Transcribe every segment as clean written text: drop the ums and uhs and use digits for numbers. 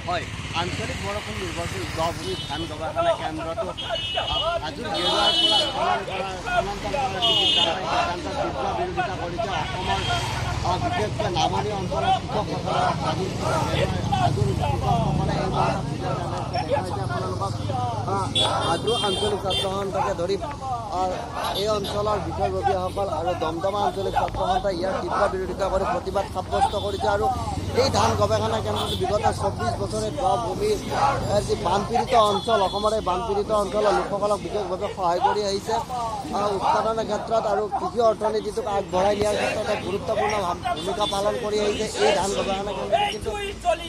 হয় আঞ্চলিক বৰষুণ নিৰ্ভৰশীল ভূমি ধান গৱেষণা কেন্দ্ৰটো হাজোৰ গেৰুৱাৰ পৰা স্থানান্তৰ কৰাৰ সিদ্ধান্ত তীব্ৰ বিৰোধিতা কৰিছে অসমৰ বিশেষকৈ নামনি অঞ্চলৰ কৃষকসকলৰ হাজোৰ কৃষকসকলে হাজো আঞ্চলিক ছাত্ৰ সন্থাকে ধৰি এই অঞ্চলৰ বিষয়ববীয়াসকল আৰু দমদমা আঞ্চলিক ছাত্ৰ সন্থাই ইয়াৰ তীব্ৰ বিৰোধিতা কৰি প্ৰতিবাদ সাব্যস্ত কৰিছে আৰু এই ধান গৱেষণা কেন্দ্ৰটো বিগত 24 বছৰে ভূমিৰ যি বানপীড়িত অঞ্চল অসমৰ এই বানপীড়িত অঞ্চলৰ লোকসকলক বিশেষভাৱে সহায় কৰি আহিছে উৎপাদনৰ ক্ষেত্ৰত আৰু কৃষি অৰ্থনীতিটোক আগবঢ়াই নিয়াৰ ক্ষেত্ৰত এক গুৰুত্বপূৰ্ণ ভূমিকা পালন কৰি আহিছে এই ধান গৱেষণা কেন্দ্ৰ কিন্তু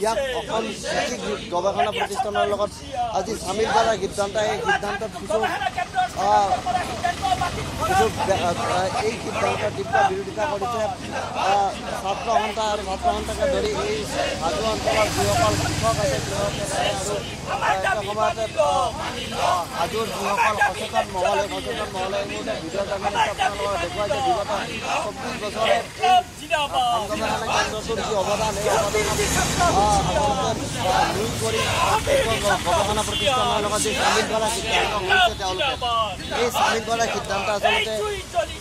ইয়াক অসম কৃষি গৱেষণা প্ৰতিষ্ঠানৰ লগত আজি চামিল কৰাৰ সিদ্ধান্ত এই সিদ্ধান্তত কিছু এই সিদ্ধান্তৰ তীব্ৰ বিৰোধিতা কৰিছে ছাত্ৰ সন্থা আৰু ছাত্ৰ সন্থাকে ধৰি এই হাজো অঞ্চলৰ যিসকল কৃষক আছে আৰু সময়তে হাজোৰ যিসকল সচেতন মহল এই সচেতন মহলে ভিডিঅ' জাৰ্নেলিষ্ট আপোনালোকক দেখুৱাইছে বিগত 24 বছৰে ধান গৱেষণা কেন্দ্ৰটোৰ যি অৱদান এই অৱদান নুই কৰি গৱেষণা প্ৰতিষ্ঠানৰ লগত যি চামিল কৰাৰ সিদ্ধান্ত লৈছে তেওঁলোকে এই চামিল কৰাৰ সিদ্ধান্ত আচলতে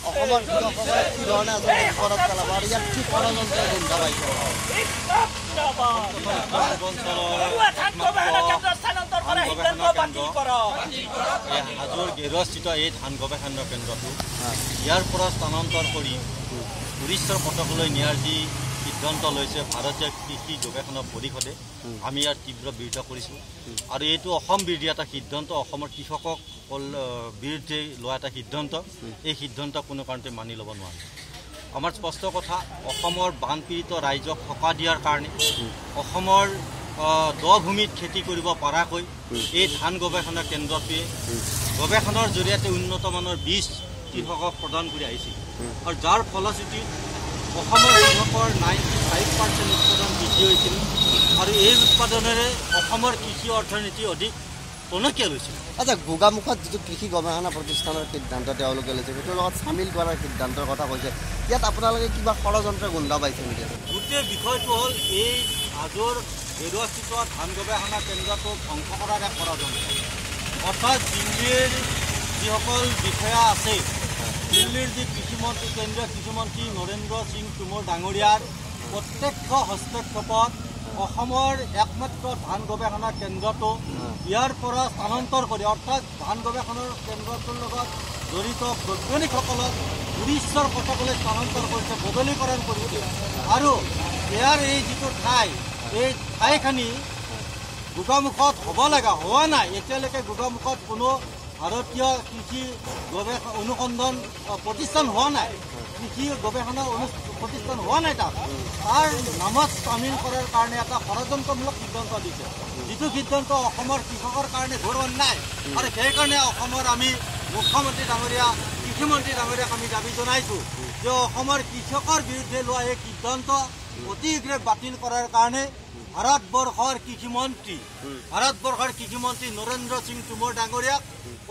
অসমৰ কৃষকসকলে কি ধৰণে আচলতে বিপদত পেলাব আৰু ইয়াত কি ষড়যন্ত্ৰ গোন্ধ পাইছে হাজোৰ গেৰুৱাস্থিত এই ধান গৱেষণা কেন্দ্ৰটো ইয়াৰ পৰা স্থানান্তৰ কৰি উৰিষ্যাৰ পতাকলৈ নিয়াৰ যি সিদ্ধান্ত লৈছে ভাৰতীয় কৃষি গৱেষণা পৰিষদে আমি ইয়াৰ তীব্ৰ বিৰোধিতা কৰিছোঁ আৰু এইটো অসম বিৰোধী এটা সিদ্ধান্ত অসমৰ কৃষকক বিৰুদ্ধে লোৱা এটা সিদ্ধান্ত এই সিদ্ধান্ত কোনো কাৰণতে মানি ল'ব নোৱাৰে আমাৰ স্পষ্ট কথা অসমৰ বানপীড়িত ৰাইজক সকাহ দিয়াৰ কাৰণে অসমৰ দ ভূমিত খেতি কৰিব পৰাকৈ এই ধান গৱেষণা কেন্দ্ৰটোৱে গৱেষণাৰ জৰিয়তে উন্নত মানৰ বীজ কৃষকক প্ৰদান কৰি আহিছিল আৰু যাৰ ফলশ্ৰুতিত অসমৰ কৃষকৰ 95% উৎপাদন বৃদ্ধি হৈছিল আৰু এই উৎপাদনেৰে অসমৰ কৃষি অৰ্থনীতি অধিক টনকিয়াল হৈছিল আচ্ছা গোগামুখত যিটো কৃষি গৱেষণা প্ৰতিষ্ঠানৰ সিদ্ধান্ত তেওঁলোকে লৈছে সেইটোৰ লগত চামিল কৰাৰ সিদ্ধান্তৰ কথা কৈছে ইয়াত আপোনালোকে কিবা ষড়যন্ত্ৰ গোন্ধ পাইছে নেকি গোটেই বিষয়টো হ'ল এই হাজোৰ গেৰুৱাস্থিত ধান গৱেষণা কেন্দ্ৰটো ধ্বংস কৰাৰ এক ষড়যন্ত্ৰ অৰ্থাৎ দিল্লীৰ যিসকল বিষয়া আছে দিল্লীৰ যি কৃষিমন্ত্ৰী কেন্দ্ৰীয় কৃষিমন্ত্ৰী নৰেন্দ্ৰ সিং টোমৰ ডাঙৰীয়াৰ প্ৰত্যক্ষ হস্তক্ষেপত অসমৰ একমাত্ৰ ধান গৱেষণা কেন্দ্ৰটো ইয়াৰ পৰা স্থানান্তৰ কৰি অৰ্থাৎ ধান গৱেষণা কেন্দ্ৰটোৰ লগত জড়িত বৈজ্ঞানিকসকলক উৰিষ্যাৰ পতাকলৈ স্থানান্তৰ কৰিছে বদলীকৰণ কৰিছে আৰু ইয়াৰ এই যিটো ঠাই এই ঠাইখিনি গোগামুখত হ'ব লগা হোৱা নাই এতিয়ালৈকে গোগামুখত কোনো ভাৰতীয় কৃষি গৱেষণা অনুসন্ধান প্ৰতিষ্ঠান হোৱা নাই কৃষি গৱেষণা প্ৰতিষ্ঠান হোৱা নাই তাৰ নামত চামিল কৰাৰ কাৰণে এটা ষড়যন্ত্ৰমূলক সিদ্ধান্ত দিছে যিটো সিদ্ধান্ত অসমৰ কৃষকৰ কাৰণে ঘোৰ অন্যায় আৰু সেইকাৰণে অসমৰ আমি মুখ্যমন্ত্ৰী ডাঙৰীয়া কৃষিমন্ত্ৰী ডাঙৰীয়াক আমি দাবী জনাইছোঁ যে অসমৰ কৃষকৰ বিৰুদ্ধে লোৱা এই সিদ্ধান্ত অতি শীঘ্ৰে বাতিল কৰাৰ কাৰণে ভাৰতবৰ্ষৰ কৃষিমন্ত্ৰী নৰেন্দ্ৰ সিং টোমৰ ডাঙৰীয়াক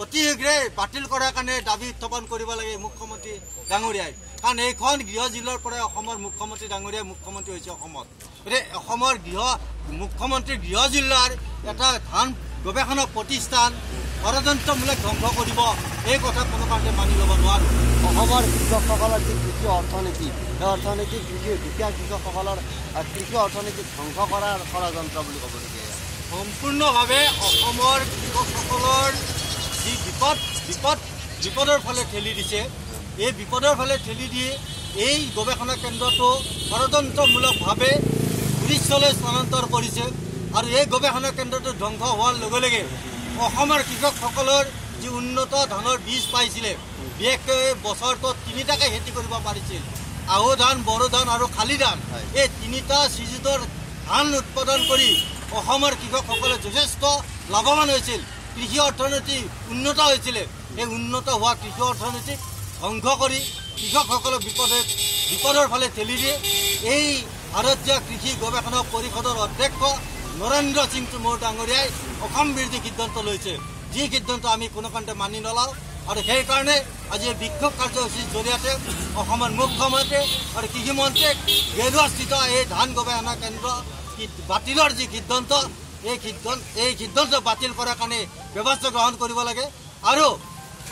অতি শীঘ্ৰে বাতিল কৰাৰ কাৰণে দাবী উত্থাপন কৰিব লাগে মুখ্যমন্ত্ৰী ডাঙৰীয়াই কাৰণ এইখন গৃহ জিলাৰ পৰা অসমৰ মুখ্যমন্ত্ৰী ডাঙৰীয়া মুখ্যমন্ত্ৰী হৈছে অসমত গতিকে অসমৰ মুখ্যমন্ত্ৰী গৃহ জিলাৰ এটা ধান গৱেষণা প্ৰতিষ্ঠান ষড়যন্ত্ৰমূলক ধ্বংস কৰিব এই কথা কোনো কাৰণতে মানি ল'ব নোৱাৰোঁ অসমৰ কৃষকসকলৰ যি কৃষি অৰ্থনীতি সেই অৰ্থনীতি দুখীয়া কৃষকসকলৰ কৃষি অৰ্থনীতি ধ্বংস কৰাৰ ষড়যন্ত্ৰ বুলি ক'বলগীয়া সম্পূৰ্ণভাৱে অসমৰ কৃষকসকলৰ যি বিপদৰ ফালে ঠেলি দিছে এই বিপদৰ ফালে ঠেলি দি এই গৱেষণা কেন্দ্ৰটো ষড়যন্ত্ৰমূলকভাৱে উৰিষ্যালৈ স্থানান্তৰ কৰিছে আৰু এই গৱেষণা কেন্দ্ৰটো ধ্বংস হোৱাৰ লগে লগে অসমৰ কৃষকসকলৰ যি উন্নত ধানৰ বীজ পাইছিলে বিশেষকৈ বছৰটোত 3টাকৈ খেতি কৰিব পাৰিছিল আহু ধান বড়ো ধান আৰু শালি ধান এই 3টা ছিজনৰ ধান উৎপাদন কৰি অসমৰ কৃষকসকলে যথেষ্ট লাভৱান হৈছিল কৃষি অৰ্থনীতি উন্নত হৈছিলে এই উন্নত হোৱা কৃষি অৰ্থনীতিক ধ্বংস কৰি কৃষকসকলক বিপদৰ ফালে ঠেলি দিয়ে এই ভাৰতীয় কৃষি গৱেষণা পৰিষদৰ অধ্যক্ষ নৰেন্দ্ৰ সিং টোমৰ ডাঙৰীয়াই অসম বিৰোধী সিদ্ধান্ত লৈছে যি সিদ্ধান্ত আমি কোনো কাৰণতে মানি নলওঁ আৰু সেইকাৰণে আজি বিক্ষোভ কাৰ্যসূচীৰ জৰিয়তে অসমৰ মুখ্যমন্ত্ৰী আৰু কৃষিমন্ত্ৰীক গেৰুৱাস্থিত এই ধান গৱেষণা কেন্দ্ৰ বাতিলৰ যি সিদ্ধান্ত এই সিদ্ধান্ত বাতিল কৰাৰ কাৰণে ব্যৱস্থা গ্ৰহণ কৰিব লাগে আৰু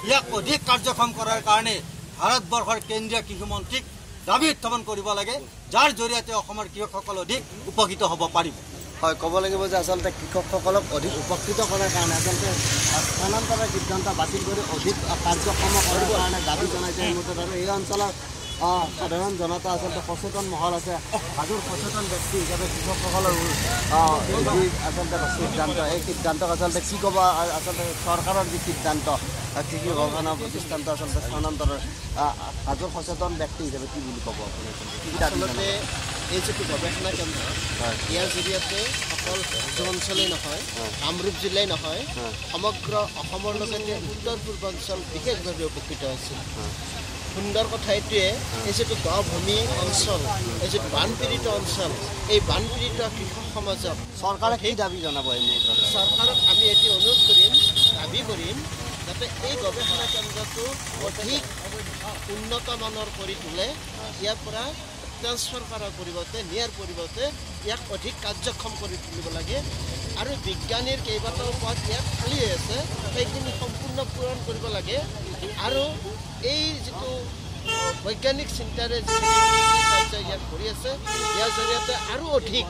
ইয়াক অধিক কাৰ্যক্ষম কৰাৰ কাৰণে ভাৰতবৰ্ষৰ কেন্দ্ৰীয় কৃষিমন্ত্ৰীক দাবী উত্থাপন কৰিব লাগে, যাৰ জৰিয়তে অসমৰ কৃষকসকল অধিক উপকৃত হ'ব পাৰিব। হয়, ক'ব লাগিব যে আচলতে কৃষকসকলক অধিক উপকৃত কৰাৰ কাৰণে আচলতে স্থানান্তৰৰ সিদ্ধান্ত বাতিল কৰি অধিক কাৰ্যক্ষম কৰাৰ কাৰণে দাবী জনাইছে এই মুহূৰ্তত। আৰু এই অঞ্চলৰ সাধাৰণ জনতা আচলতে সচেতন মহল আছে, হাজোৰ সচেতন ব্যক্তি হিচাপে কৃষকসকলৰ যি আচলতে সিদ্ধান্ত, এই সিদ্ধান্তক আচলতে কি ক'ব, আচলতে চৰকাৰৰ যি সিদ্ধান্ত কৃষি গৱেষণা প্ৰতিষ্ঠানটো আচলতে স্থানান্তৰৰ হাজোৰ সচেতন ব্যক্তি হিচাপে কি বুলি ক'ব আপুনি? আচলতে এই যিটো গৱেষণা কেন্দ্ৰ, ইয়াৰ জৰিয়তে অকল হাজো অঞ্চলেই নহয়, কামৰূপ জিলাই নহয়, সমগ্ৰ অসমৰ লগতে উত্তৰ পূৰ্বাঞ্চল বিশেষভাৱে উপকৃত হৈছিল। সুন্দৰ কথা এইটোৱে, এই যিটো দ ভূমি অঞ্চল, এই যিটো বানপীড়িত অঞ্চল, এই বানপীড়িত কৃষক সমাজক চৰকাৰে কি দাবী জনাব এই মুহূৰ্তত? চৰকাৰক আমি এটি অনুৰোধ কৰিম, দাবী কৰিম যাতে এই গৱেষণা কেন্দ্ৰটো অধিক উন্নত মানৰ কৰি তোলে, ইয়াৰ পৰা ট্ৰেন্সফাৰ কৰাৰ পৰিৱৰ্তে, নিয়াৰ পৰিৱৰ্তে ইয়াক অধিক কাৰ্যক্ষম কৰি তুলিব লাগে। আৰু বিজ্ঞানীৰ কেইবাটাও পদ ইয়াত খালী হৈ আছে, সেইখিনি সম্পূৰ্ণ পূৰণ কৰিব লাগে। আৰু এই যিটো বৈজ্ঞানিক চিন্তাৰে যিখিনি কাৰ্য ইয়াত কৰি আছে, ইয়াৰ জৰিয়তে আৰু অধিক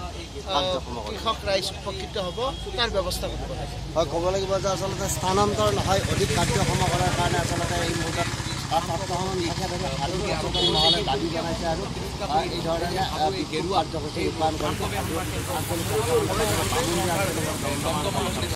কৃষক ৰাইজ উপকৃত হ'ব, তাৰ ব্যৱস্থা কৰিব লাগে। হয়, ক'ব লাগিব যে আচলতে স্থানান্তৰ নহয়, অধিক কাৰ্যক্ষম কৰাৰ কাৰণে আচলতে এই মুহূৰ্তত মহলে দাবী জনাইছে আৰু এই ধৰণে কাৰ্যসূচী ৰূপায়ণ কৰিছে।